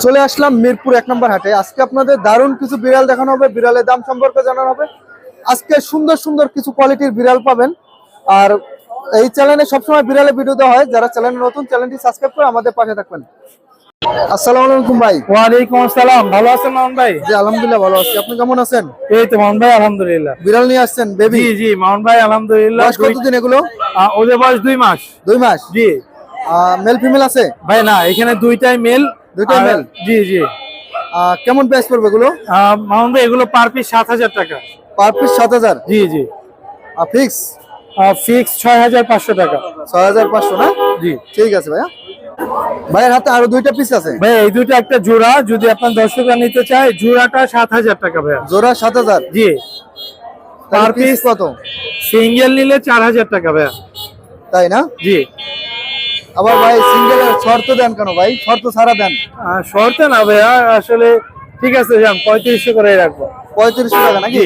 চলে আসলাম মিরপুর 1 নম্বর হাটে। আজকে আপনাদের দারুণ কিছু বিড়াল দেখানো হবে, বিড়ালের দাম সম্পর্কে জানানো হবে। আজকে সুন্দর সুন্দর কিছু কোয়ালিটির বিড়াল পাবেন। আর এই চ্যানেলে সবসময় বিড়ালের ভিডিও দেওয়া হয়। যারা চ্যানেলে নতুন, চ্যানেলটি সাবস্ক্রাইব করে আমাদের পাশে থাকবেন। আসসালামু আলাইকুম ভাই। ওয়ালাইকুম আসসালাম। ভালো আছেন মামুন ভাই? জি আলহামদুলিল্লাহ ভালো আছি। আপনি কেমন আছেন? এই তো মামুন ভাই আলহামদুলিল্লাহ। বিড়াল নিয়ে আসছেন বেবি? জি জি মামুন ভাই আলহামদুলিল্লাহ। বয়স কতদিন এগুলো? ওদের বয়স 2 মাস। 2 মাস? জি। মেল ফিমেল আছে? ভাই না, এখানে দুইটাই মেল। দুইটাই মেল? জি জি। কেমন প্রাইস পড়বে এগুলো? মামুন ভাই এগুলো পার পিস 7,000 টাকা। Per piece 7,000? জি জি। ফিক্স? ফিক্স 6,500 টাকা। 6,500 না? জি ঠিক আছে ভাইয়া। ভাইয়ের হাতে আরো দুইটা পিস আছে ভাই, এই দুইটা একটা জোড়া। যদি আপনার দর্শকরা নিতে চায়, জোড়াটা 7,000 টাকা ভাইয়া। জোড়া 7,000? জি। পার পিস কত? সিঙ্গেল নিলে 4,000 টাকা ভাইয়া। তাই না? জি। আবার ভাই সিঙ্গেলের শর্ত দেন কেন ভাই? শর্ত ছাড়া দেন। শর্তে না ভাইয়া, আসলে ঠিক আছে যান 3500 করে রাখবো। 3500 টাকা নাকি?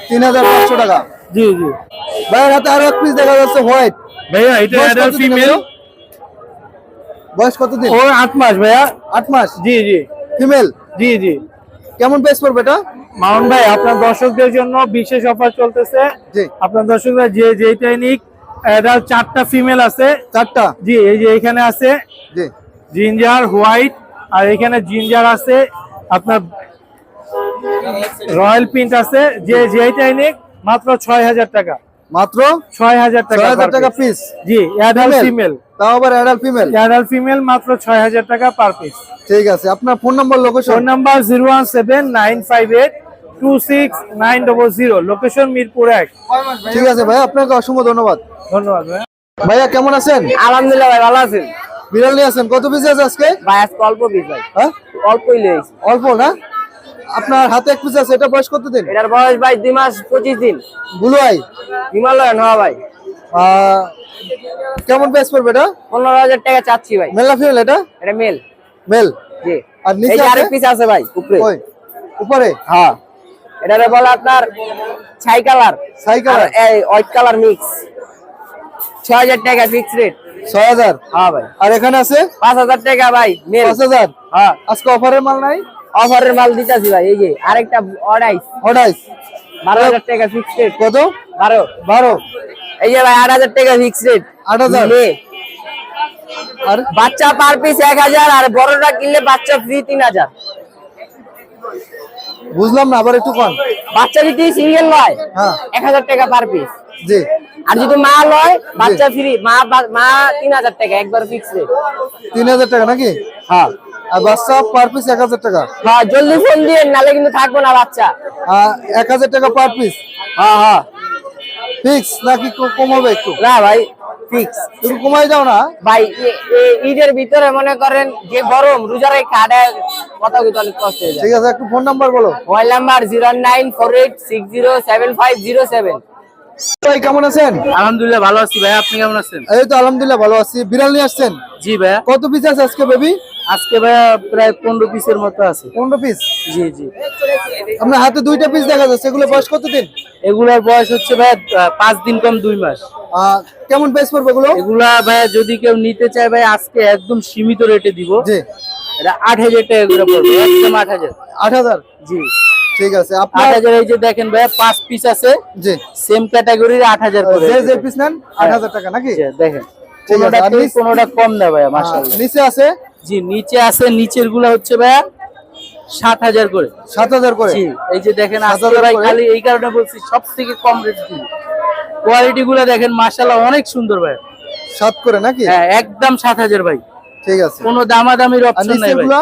3,500 টাকা। জি জি। ভাইয়ের হাতে আরো এক পিস দেখা যাচ্ছে হোয়াইট। ভাইয়া এটা অ্যাডাল্ট ফিমেল। বয়স কতদিন? ও 8 মাস ভাইয়া। 8 মাস? জি জি। ফিমেল? জি জি। কেমন প্রাইস পড়বে এটা? মামুন ভাই আপনার দর্শকদের জন্য বিশেষ অফার চলতেছে। জি। আপনার দর্শকরা যেটাই নিক, অ্যাডাল্ট 4টা ফিমেল আছে। 4টা? জি, এই যে এখানে আছে জি। জিঞ্জার হোয়াইট, আর এখানে জিঞ্জার আছে, আপনার রয়্যাল প্রিন্ট আছে। যেটাই নিক মাত্র 6,000 টাকা। মাত্র 6,000 টাকা। 6,000 টাকা পিস? জি, অ্যাডাল্ট ফিমেল। তাও আবার অ্যাডাল্ট ফিমেল? অ্যাডাল্ট ফিমেল মাত্র 6,000 টাকা পার পিস। ঠিক আছে। আপনার phone number, location? Phone number 01795826900, location Mirpur 1। ঠিক আছে ভাই, আপনাকে অসংখ্য ধন্যবাদ। ধন্যবাদ ভাই। ভাইয়া কেমন আছেন? আলহামদুলিল্লাহ ভাই, ভালো আছেন? বিড়াল নিয়ে আছেন? কত পিস আছে আজকে? ভাই আজকে অল্প পিস ভাই। হ্যাঁ অল্পই লইছি। অল্প না? আপনার হাতে এক পিস আছে, এটা বয়স কতদিন? এটার বয়স ভাই 2 মাস 25 দিন। Blue eye? হিমালয়ান হওয়া ভাই। কেমন প্রাইস পড়বে এটা? 15,000 টাকা চাচ্ছি ভাই। মেল না ফিমেল এটা? এটা মেল। মেল? জি। আর এই নিচে যে আছে? আরেক পিস আছে ভাই উপরে। ওই উপরে? হ্যাঁ। এটারে বলে আপনার ছাই কালার। ছাই কালার? এই হোয়াইট কালার মিক্স। 6,000 টাকা ফিক্স রেট। 6,000? হ্যাঁ ভাই। আর এখানে আছে 5,000 টাকা ভাই মেল। 5,000? হ্যাঁ। আজকে অফারের মাল নাই? অফারের মাল দিতাছি ভাই। এই যে আরেকটা অর্ডাইস অর্ডাইস? 12,000 টাকা ফিক্স রেট। কত? 12। 12? এই যে ভাই 8,000 টাকা ফিক্স রেট। 8,000? আর বাচ্চা পার পিস 1,000, আর বড়টা কিনলে বাচ্চা ফ্রি 3,000। বুঝলাম না, আবার একটু কম। বাচ্চা যদি সিঙ্গেল লয় হ্যাঁ 1,000 টাকা পার পিস। জি। আর যদি মা লয় বাচ্চা ফ্রি। মা 3,000 টাকা একবার ফিক্স রেট। 3,000 টাকা নাকি? হ্যাঁ আর বাচ্চা পার পিস 1,000 টাকা? হ্যাঁ, জলদি ফোন দিয়ে, নালে কিন্তু থাকবো না বাচ্চা। 1,000 টাকা পার পিস? হ্যাঁ হ্যাঁ। ফিক্স নাকি কম হবে একটু? না ভাই ফিক্স। একটু কমাই দাও না ভাই। ঈদের ভিতরে মনে করেন যে গরম, রোজারে খাড়া কথা কিন্তু অনেক কষ্ট হয়ে যায়। ঠিক আছে, একটু ফোন নাম্বার বলো। Mobile number 09486075507। ভাই কেমন আছেন? আলহামদুলিল্লাহ ভালো আছি ভাই, আপনি কেমন আছেন? এই তো আলহামদুলিল্লাহ ভালো আছি। বিড়াল নিয়ে আসছেন? জি ভাইয়া। কত পিস আছে আজকে বেবি? আজকে ভাইয়া প্রায় 15 পিসের মতো আছে। 15 পিস? জি জি। আপনার হাতে দুইটা পিস দেখা যাচ্ছে, এগুলো বয়স কতদিন? এগুলার বয়স হচ্ছে ভাইয়া 5 দিন কম 2 মাস। কেমন প্রাইস পড়বে এগুলো? এগুলা ভাইয়া যদি কেউ নিতে চায় ভাই, আজকে একদম সীমিত রেটে দিব। জি। এটা 8,000 টাকা করে পড়বে, একদম 8,000। 8,000? জি ঠিক আছে। আপনার 8,000। এই যে দেখেন ভাইয়া 5 পিস আছে, জি সেম ক্যাটাগরির 8,000 করে। যে পিস নেন 8,000 টাকা নাকি? জি, দেখেন ঠিক আছে। আর কোনোটা কম না ভাইয়া মাশাআল্লাহ। নিচে আছে? জি নিচে আছে, নিচের গুলা হচ্ছে ভাইয়া 7,000 করে। 7,000 করে? জি। এই যে দেখেন 7,000 ভাই, করে? খালি এই কারণে বলছি সবথেকে কম রেট দিই। কোয়ালিটি গুলা দেখেন মাশাআল্লাহ অনেক সুন্দর ভাই। 7 করে নাকি? হ্যাঁ একদম 7,000 ভাই। ঠিক আছে। কোনো দামাদামির আর অপশন নাই ভাই। নিচেগুলো?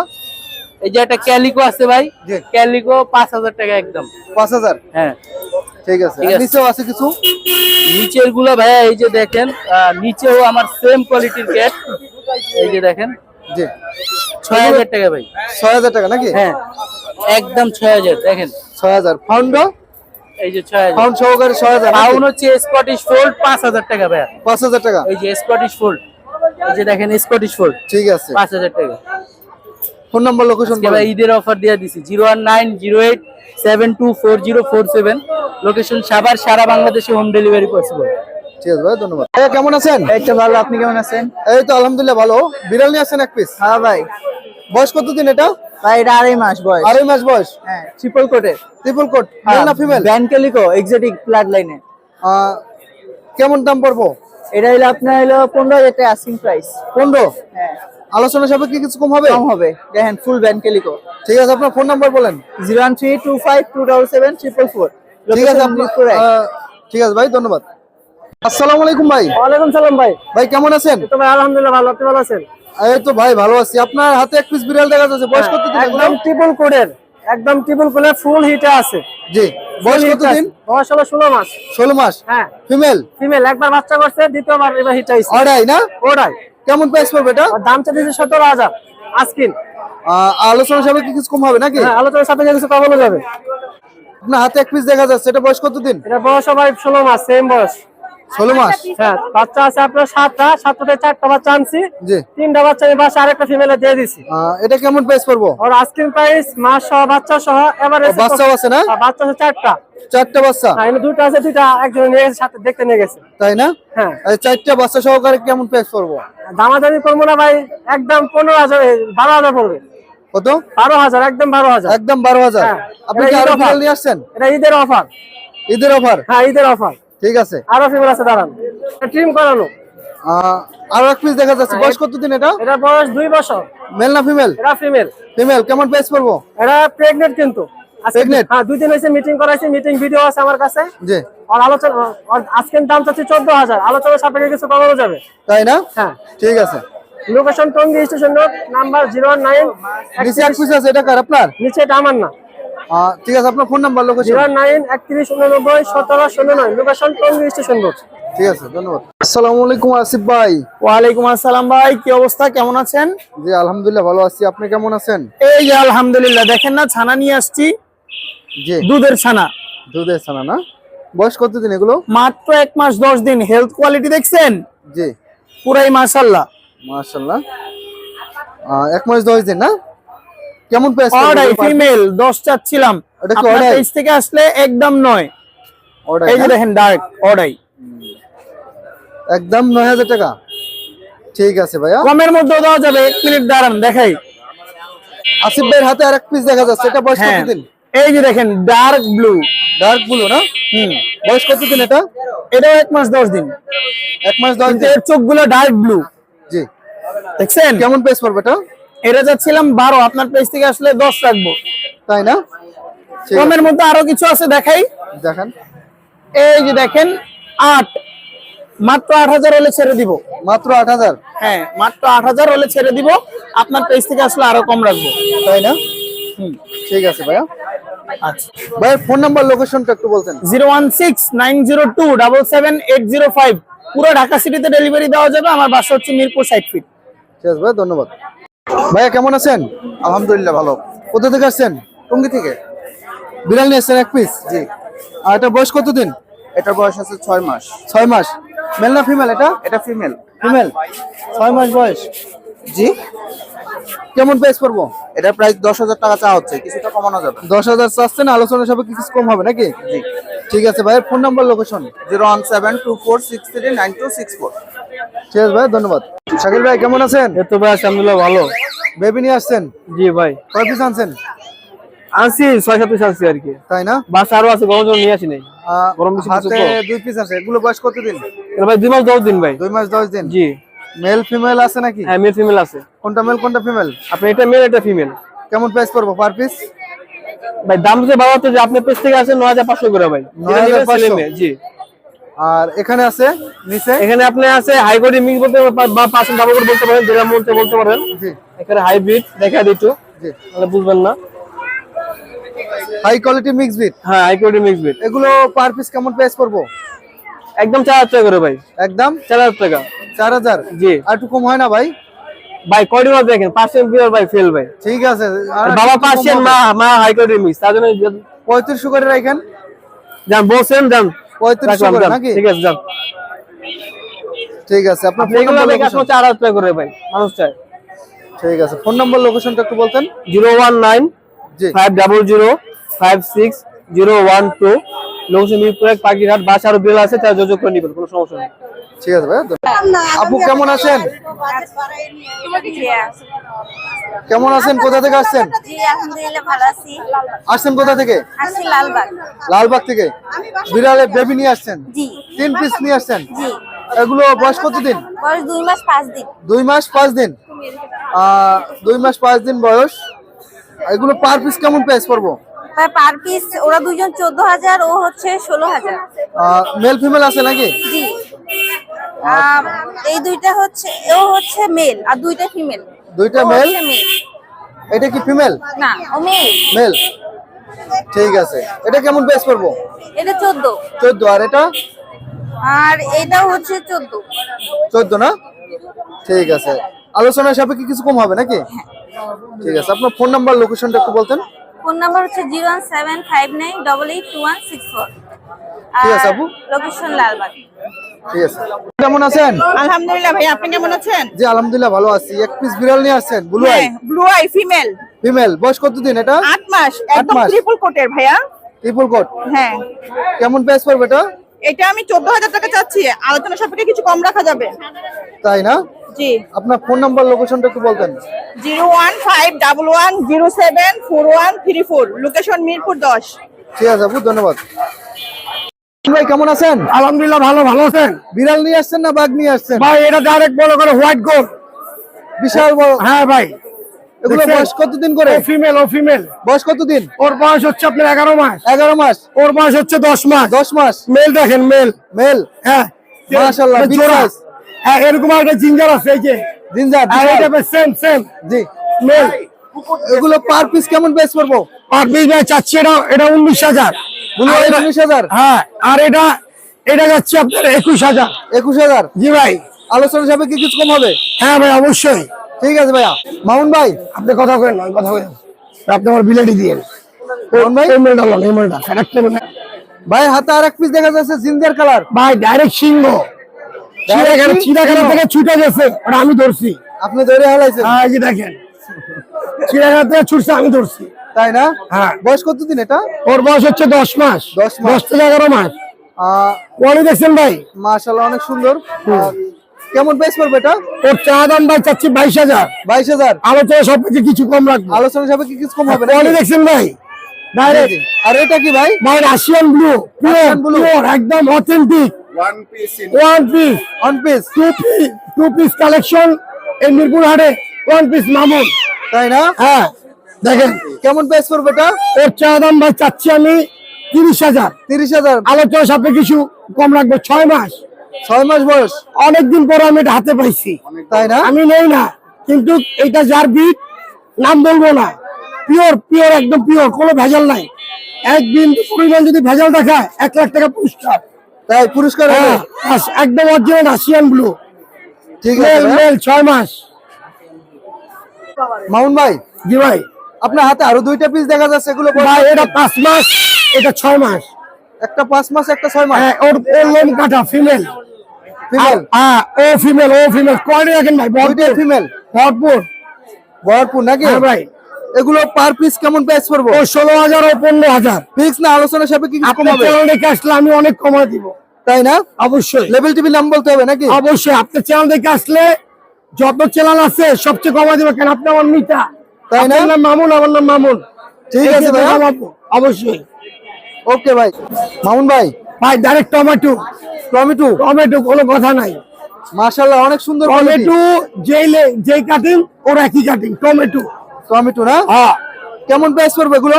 এই যে একটা ক্যালিকো আছে ভাই, জি। ক্যালিকো 5,000 টাকা একদম। 5,000? হ্যাঁ ঠিক আছে। ঠিক আর আছে। নিচেও আছে কিছু? নিচের গুলা ভাইয়া এই যে দেখেন, নিচেও আমার সেম কোয়ালিটির ক্যাট। এই যে দেখেন জি। 6,000 টাকা ভাই। 6,000 টাকা নাকি? হ্যাঁ একদম 6,000। দেখেন 6,000। ফাউন্ডও? এই যে 6,000। ফাউন্ড সহকারে 6,000? পাউন হচ্ছে স্কটিশ ফোল্ড 5,000 টাকা ভাইয়া। 5,000 টাকা? এই যে স্কটিশ ফোল্ড, এই যে দেখেন স্কটিশ ফোল্ড ঠিক আছে। 5,000 টাকা। ফোন নাম্বার, লোকেশন ভাই ঈদের অফার দিয়ে দিছি 01908724047, লোকেশন সাভার, সারা বাংলাদেশে হোম ডেলিভারি পসিবল। ঠিক আছে ভাই, ধন্যবাদ। কেমন আছেন? এই তো ভালো, আপনি কেমন আছেন? এই তো আলহামদুলিল্লাহ ভালো। বিড়াল নিয়ে আসছেন এক পিস? হ্যাঁ ভাই। বয়স কতদিন এটা? ভাই এটা 2.5 মাস বয়স। 2.5 মাস বয়স। হ্যাঁ, ট্রিপল কোটের। ট্রিপল কোট, মেল না ফিমেল? ব্যানকেলিকো এক্সোটিক ব্লাড লাইনে। কেমন দাম পড়বো? এটা হলো আপনার হলো 15,000 টাকা আস্কিং প্রাইস। 15? হ্যাঁ, আলোচনা সাপেক্ষে কিছু কম হবে? কম হবে। দেখেন ফুল ব্যানকেলিকো। ঠিক আছে, আপনার ফোন নাম্বার বলেন। 01325277444। ঠিক আছে ঠিক আছে ভাই, ধন্যবাদ। আসসালামু আলাইকুম ভাই। ওয়ালাইকুম সালাম ভাই। ভাই কেমন আছেন? তো ভাই আলহামদুলিল্লাহ ভালো, আপনি ভালো আছেন? এই তো ভাই ভালো আছি। আপনার হাতে এক পিস বিড়াল দেখা যাচ্ছে, বয়স কতদিন এগুলো? একদম ট্রিপল কোটের, একদম ট্রিপল কোটের ফুল হিটে আছে। জি, বয়স কতদিন? বয়স হলো 16 মাস। 16 মাস। হ্যাঁ, ফিমেল? ফিমেল। একবার বাচ্চা করছে, দ্বিতীয়বার এবার হিট আইছে। অর্ডাই না? ওটাই। কেমন প্রাইস পড়বে এটা? আর দাম চাইছে 17,000 আস্কিন। আলোচনা সাপেক্ষে কিছু কম হবে নাকি? হ্যাঁ, আলোচনার সাথে কিছু কমানো যাবে। আপনার হাতে এক পিস দেখা যাচ্ছে, এটা বয়স কতদিন? এটা বয়স ভাই 16 মাস, সেম বয়স। 16 মাস। হ্যাঁ, বাচ্চা আছে আপনার 7টা, 7টাতে 4টা বাচ্চা আনছি। জি। 3টা বাচ্চা এই বাসা আরেকটা ফিমেলে দিয়ে দিছি। এটা কেমন প্রাইস পড়বো? আর আস্কিং প্রাইস মাস সহ বাচ্চা সহ এভারেজ। বাচ্চাও আছে না? বাচ্চা আছে 4টা। 4টা বাচ্চা? হ্যাঁ, এখানে 2টা আছে, 2টা একজন নিয়ে গেছে, সাথে দেখতে নিয়ে গেছে। তাই না? হ্যাঁ। 4টা বাচ্চা সহকারে কেমন প্রাইস পড়বো? দামাদামি করবো না ভাই, একদম 15,000 12,000 পড়বে। কত? 12,000, একদম 12,000। একদম 12,000। হ্যাঁ। আপনি কি এটা আরো ঈদ বিড়াল offer। নিয়ে আসছেন? এটা ঈদের অফার। ঈদের অফার? হ্যাঁ, ঈদের অফার। ঠিক আছে। আরো ফিমেল আছে, দাঁড়ান। ট্রিম করানো। আরো এক পিস দেখা যাচ্ছে, বয়স কতদিন এটা? এটা বয়স 2 বছর। মেল না ফিমেল? এটা ফিমেল। ফিমেল। কেমন প্রাইস পড়বো? এটা প্রেগনেন্ট কিন্তু। Pregnant? হ্যাঁ, 2 দিন হয়েছে মিটিং করাইছি, মিটিং ভিডিও আছে আমার কাছে। জি। আর আলোচনা, আর আজকের দাম চাচ্ছি 14,000। আলোচনার সাপেক্ষে কিছু কমানো যাবে। তাই না? হ্যাঁ। ঠিক আছে। Location Tongi station road, number 09। নিচে এক পিস আছে, এটা কার আপনার? নিচে এটা আমার না। ঠিক আছে, আপনার phone number, location? 09 31 89 17 09। Location Tongi station road. ঠিক আছে, ধন্যবাদ। আসসালামু আলাইকুম আসিফ ভাই। ওয়ালাইকুম আসসালাম ভাই, কি অবস্থা, কেমন আছেন? জি আলহামদুলিল্লাহ ভালো আছি, আপনি কেমন আছেন? এই যে আলহামদুলিল্লাহ, দেখেন না ছানা নিয়ে আসছি, জি। দুধের ছানা। দুধের ছানা না? বয়স কতদিন এগুলো? মাত্র 1 মাস 10 দিন। হেলথ কোয়ালিটি দেখছেন? জি পুরাই মাশাআল্লাহ। মাশাআল্লাহ। 1 মাস 10 দিন না? কেমন প্রাইস? অর্ডাই ফিমেল 10 চাচ্ছিলাম। এটা কি আপনার অর্ডাই? পেজ থেকে আসলে একদম 9। অর্ডাই এই যে দেখেন ডার্ক অর্ডাই। একদম 9,000 টাকা। ঠিক আছে ভাইয়া। কমের মধ্যে দেওয়া যাবে। 1 মিনিট দাঁড়ান দেখাই। আসিফ ভাইয়ের হাতে আরেক পিস দেখা যাচ্ছে, এটা বয়স হ্যাঁ, কতদিন? এই যে দেখেন ডার্ক ব্লু। ডার্ক ব্লু না? বয়স কতদিন এটা? এটাও 1 মাস 10 দিন। 1 মাস 10 কিন্তু দিন। এর চোখগুলো ডার্ক ব্লু। জি। দেখছেন? কেমন প্রাইস পড়বে এটা? এটা যাচ্ছিলাম 12, আপনার পেজ থেকে আসলে 10 রাখবো। তাই না? ঠিক আছে, কমের মধ্যে আরো কিছু আছে দেখাই। দেখেন। এই যে দেখেন 8, মাত্র 8,000 হলে ছেড়ে দিব। মাত্র 8,000? হ্যাঁ, মাত্র 8,000 হলে ছেড়ে দিব। আপনার পেজ থেকে আসলে আরো কম রাখবো। তাই না? ঠিক আছে ভাইয়া। আচ্ছা, ভাইয়ের ফোন নাম্বার, লোকেশনটা একটু বলতেন। 016-902-77805। পুরো ঢাকা সিটিতে ডেলিভারি দেওয়া যাবে। আমার বাসা হচ্ছে মিরপুর 60 ফিট। ঠিক আছে ভাই, ধন্যবাদ। ভাইয়া কেমন আছেন? আলহামদুলিল্লাহ ভালো। কোথা থেকে আসছেন? টঙ্গী থেকে। বিড়াল নিয়ে আসছেন এক পিস? জি। আর এটা বয়স কতদিন? এটার বয়স আছে 6 মাস। 6 মাস। মেল না ফিমেল এটা? এটা ফিমেল। ফিমেল। 6 মাস বয়স। জি। কেমন প্রাইস পড়বো? এটার প্রাইস 10,000 টাকা চা হচ্ছে, কিছুটা কমানো যাবে। 10,000 চাচ্ছেন, আলোচনা সবে কিছু কম হবে নাকি? জি। ঠিক আছে ভাইয়ের ফোন নাম্বার, লোকেশন? 01724639264। ঠিক আছে ভাই, ধন্যবাদ। শাকিল ভাই কেমন আছেন? এতো ভাই আলহামদুলিল্লাহ ভালো। বেবি নিয়ে আসছেন? জি ভাই, কয় পিস আনছেন? আনছি 6-7 পিস আনছি আর কি। তাই না? বাস আরো আছে, গরম জন্য নিয়ে আসি নাই। গরম বেশি হাতে কিছু তো। 2 পিস আছে, এগুলো বয়স কতদিন? এটা ভাই 2 মাস 10 দিন ভাই। 2 মাস 10 দিন। জি। মেল ফিমেল আছে নাকি? হ্যাঁ, মেল ফিমেল আছে। কোনটা মেল কোনটা ফিমেল? আপনি এটা মেল এটা ফিমেল। কেমন প্রাইস পড়বো পার পিস? ভাই দাম যে বাবা তো যে আপনার পেজ থেকে আসে 9,500 করে ভাই। 9,500? জি। আর এখানে আছে নিচে? এখানে আপনি আছে হাইব্রিড মিক্স বলতে বা পার্সেন্ট ডাবল করে বলতে পারেন, যেটা মনতে বলতে পারেন। জি এখানে হাইব্রিড দেখা দিতো, জি। তাহলে বুঝবেন না। High quality mix beat. হ্যাঁ, হাইব্রিড মিক্স বিট। এগুলো পার পিস কেমন প্রাইস পড়বো? একদম 4,000 টাকা করে ভাই। একদম 4,000 টাকা। 4,000? জি। আর একটু কম হয় না ভাই? ভাই কোয়ালিটি দেখেন, পার্সেন্ট পিওর ভাই, ফেল ভাই। ঠিক আছে। আর বাবা একটু কম পার্সেন্ট, হবে। মা হাই কোয়ালিটি মিক্স, তার জন্য 3500 করে রাখেন। যান বলছেন, যান 3500 করে যান। নাকি? ঠিক আছে, যান। ঠিক আছে, আপনার আপনি ফোন এগুলো নাম্বার, দেখে লোকেশন? আসলে 4,000 টাকা করে ভাই, মানুষ চায়। ঠিক আছে, ফোন নাম্বার লোকেশনটা একটু বলতেন। 019 জি 500 56 012। লোকেশন মিরপুর 1 পাখিরহাট। বাসা আরো বিল আছে, তার যোগাযোগ করে নিবেন, কোনো সমস্যা নেই। ঠিক আছে ভাইয়া, আপু কেমন আছেন? কেমন আছেন? কোথা থেকে আসছেন? জি আলহামদুলিল্লাহ ভালো আছি। আসছেন কোথা থেকে? আসছি লালবাগ। লালবাগ থেকে বিড়ালে বেবি নিয়ে আসছেন? জি 3 পিস নিয়ে আসছেন। জি এগুলো বয়স কতদিন? বয়স 2 মাস 5 দিন। 2 মাস 5 দিন। 2 মাস 5 দিন বয়স। এগুলো পার পিস কেমন প্রাইস পড়বো? পার পিস ওরা দুইজন 14,000, ও হচ্ছে 16,000। মেল ফিমেল আছে নাকি? জি এই দুইটা হচ্ছে, ও হচ্ছে মেল আর দুইটা ফিমেল। দুইটা মেল। এটা কি ফিমেল? না ও মেল। মেল। ঠিক আছে, এটা কেমন প্রাইস পড়বো? এটা 14 14। আর এটা? আর এটাও হচ্ছে 14। 14 না? ঠিক আছে, আলোচনার সাপেক্ষে কিছু কম হবে নাকি? ঠিক আছে, আপনার ফোন নাম্বার লোকেশনটা একটু বলতেন। ফোন নাম্বার হচ্ছে 01759882164। ঠিক আছে আপু। লোকেশন লালবাগ। ঠিক আছে, কেমন আছেন? আলহামদুলিল্লাহ ভাই, আপনি কেমন আছেন? জি আলহামদুলিল্লাহ ভালো আছি। এক পিস বিড়াল নিয়ে আসছেন, blue eye. Blue eye female, female. বয়স কতদিন এটা? 8 মাস, 8 একদম মাস। ট্রিপল কোটের ভাইয়া। Triple coat. হ্যাঁ, কেমন প্রাইস পড়বে এটা? এটা আমি 14,000 টাকা চাচ্ছি, আলোচনা সাপেক্ষে কিছু কম রাখা যাবে। তাই না? জি, আপনার ফোন নাম্বার লোকেশনটা একটু বলতেন। 01511074134, লোকেশন মিরপুর 10। ঠিক আছে আপু, ধন্যবাদ। ভাই কেমন আছেন? আলহামদুলিল্লাহ ভালো আছেন? বিড়াল নিয়ে আসছেন না বাঘ নিয়ে আসছেন? ভাই এটা ডাইরেক্ট বড় করে হোয়াইট গোল্ড। বিশাল বড়। হ্যাঁ ভাই, এগুলো দেখছেন? বয়স কতদিন করে? ও ফিমেল। বয়স কতদিন? ওর বয়স হচ্ছে আপনার 11 মাস। 11 মাস। ওর বয়স হচ্ছে 10 মাস। 10 মাস। মেল দেখেন, মেল। মেল। হ্যাঁ মাশাআল্লাহ, এটা big জোড়া। size। হ্যাঁ, এরকম একটা জিঞ্জার আছে এই যে। জিঞ্জার। আর এটা সেম জি। মেল। এগুলো পার পিস কেমন প্রাইস পড়বো? আর বিশ ভাই চাচ্ছি এটা 19,000। Blue eye 19,000। হ্যাঁ, আর এটা যাচ্ছে আপনার 21,000। 21,000। জি ভাই। আলোচনা সাপেক্ষে কিছু কম হবে? হ্যাঁ ভাই, অবশ্যই। ঠিক আছে ভাইয়া। মামুন ভাই। আপনি কথা বলেন না, কথা বলেন। আপনি আমার বিলেটি দিয়ে মামুন ভাই। এই মেলটা লন, এই মেলটা ক্যারেক্টার ভাই হাতে আরেক পিস দেখা যাচ্ছে জিঞ্জার কালার। ভাই ডাইরেক্ট সিংহ। চিড়াখানা থেকে ছুটে গেছে, ওটা আমি ধরছি। আপনি ধরে হালাইছেন? হ্যাঁ, এই যে দেখেন, চিড়াখানা থেকে ছুটছে, আমি ধরছি। তাই না? হ্যাঁ। বয়স কতদিন এটা? ওর বয়স হচ্ছে 10 মাস। 10 মাস। 10 থেকে 11 মাস। কোয়ালিটি দেখছেন ভাই? মাশাআল্লাহ, অনেক সুন্দর। কেমন প্রাইস পড়বে এটা? ওর চা দাম ভাই চাচ্ছি 22,000। 22,000। আলোচনা সবকিছু কিছু কম রাখবো। আলোচনা সাপেক্ষে কিছু কম হবে না? কোয়ালিটি দেখছেন ভাই? ডাইরেক্ট। আর এটা কি ভাই? ভাই Russian blue, Russian blue। Pure একদম authentic. One piece on piece. Two piece collection এই মিরপুর হাটে। One piece Mamun. তাই না? হ্যাঁ, দেখেন কেমন প্রাইস পড়বে এটা? ওর চা দাম ভাই চাচ্ছি আমি 30,000। 30,000। আলোচনা সাপে কিছু কম রাখবো। 6 মাস। 6 মাস বয়স। অনেকদিন পর আমি এটা হাতে পাইছি। তাই না? আমি নেই না, কিন্তু এটা যার বিট, নাম বলবো না, পিওর একদম পিওর, কোনো ভেজাল নাই। একদিন পরিমাণ যদি ভেজাল দেখায় 1 লাখ টাকা পুরস্কার। তাই পুরস্কার হবে? হ্যাঁ, একদম অরিজিনাল রাশিয়ান ব্লু। ঠিক আছে ভাই। মেল 6 মাস। মামুন ভাই, জি ভাই। আপনার হাতে আরো দুইটা পিস দেখা যাচ্ছে, এগুলো বয়স ভাই কত? এটা 5 মাস, এটা 6 মাস। একটা 5 মাস, একটা 6 মাস। হ্যাঁ, ওর লোম কাটা ফিমেল। ফিমেল। হ্যাঁ, ও ফিমেল। কোয়ালিটি দেখেন ভাই, দুইটা ফিমেল। ভরপুর। ভরপুর নাকি? হ্যাঁ ভাই। এগুলো পার পিস কেমন প্রাইস পড়বো? ও 16,000 ও 15,000। ফিক্স না আলোচনা সাপেক্ষে কিছু কম আপনার হবে? চ্যানেল দেখে আসলে আমি অনেক কমাই দিব। তাই না? অবশ্যই। লেভেল টিভি নাম বলতে হবে নাকি? অবশ্যই আপনার চ্যানেল দেখে আসলে যত চ্যানেল আছে সবচেয়ে কমাই দিব। কেন আপনি আমার মিতা। তাই না? আপনার নাম মামুন, আমার নাম মামুন। ঠিক আছে ভাই। অবশ্যই। ওকে ভাই। মামুন ভাই, ভাই ডাইরেক্ট টমেটো, কোনো কথা নাই। মাশাআল্লাহ, অনেক সুন্দর কোয়ালিটি। টমেটো যেই কাটিং ওর একই কাটিং। টমেটো না? হ্যাঁ। কেমন প্রাইস পড়বে এগুলো?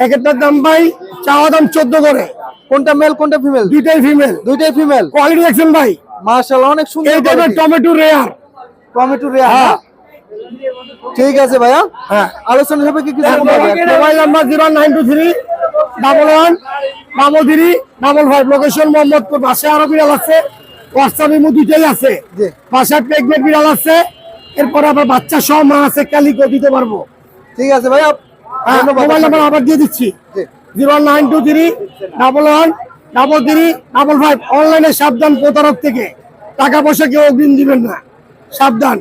এক একটার দাম ভাই চাওয়া দাম 14 করে। কোনটা মেল কোনটা ফিমেল? দুইটাই ফিমেল। দুইটাই ফিমেল। কোয়ালিটি দেখছেন ভাই? মাশাআল্লাহ, অনেক সুন্দর এই টাইপের quality। Tomato rare. Tomato rare. হ্যাঁ। ঠিক আছে ভাইয়া। হ্যাঁ। আলোচনা সাপেক্ষে কিছু কম হবে? Mobile number 0923113355, location Mohammadpur. বাসায় আরো বিড়াল আছে, হোয়াটসঅ্যাপ ইমো দুইটাই আছে। জি। বাসায় প্রেগনেন্ট বিড়াল আছে, এরপরে আবার বাচ্চা সহ মা আছে, ক্যালিকো দিতে পারবো। ঠিক আছে ভাইয়া, ধন্যবাদ। মোবাইল নাম্বার আবার দিয়ে দিচ্ছি, জি। 0923113355। অনলাইনে সাবধান প্রতারক থেকে, টাকা পয়সা কেউ অগ্রিম দিবেন না, সাবধান।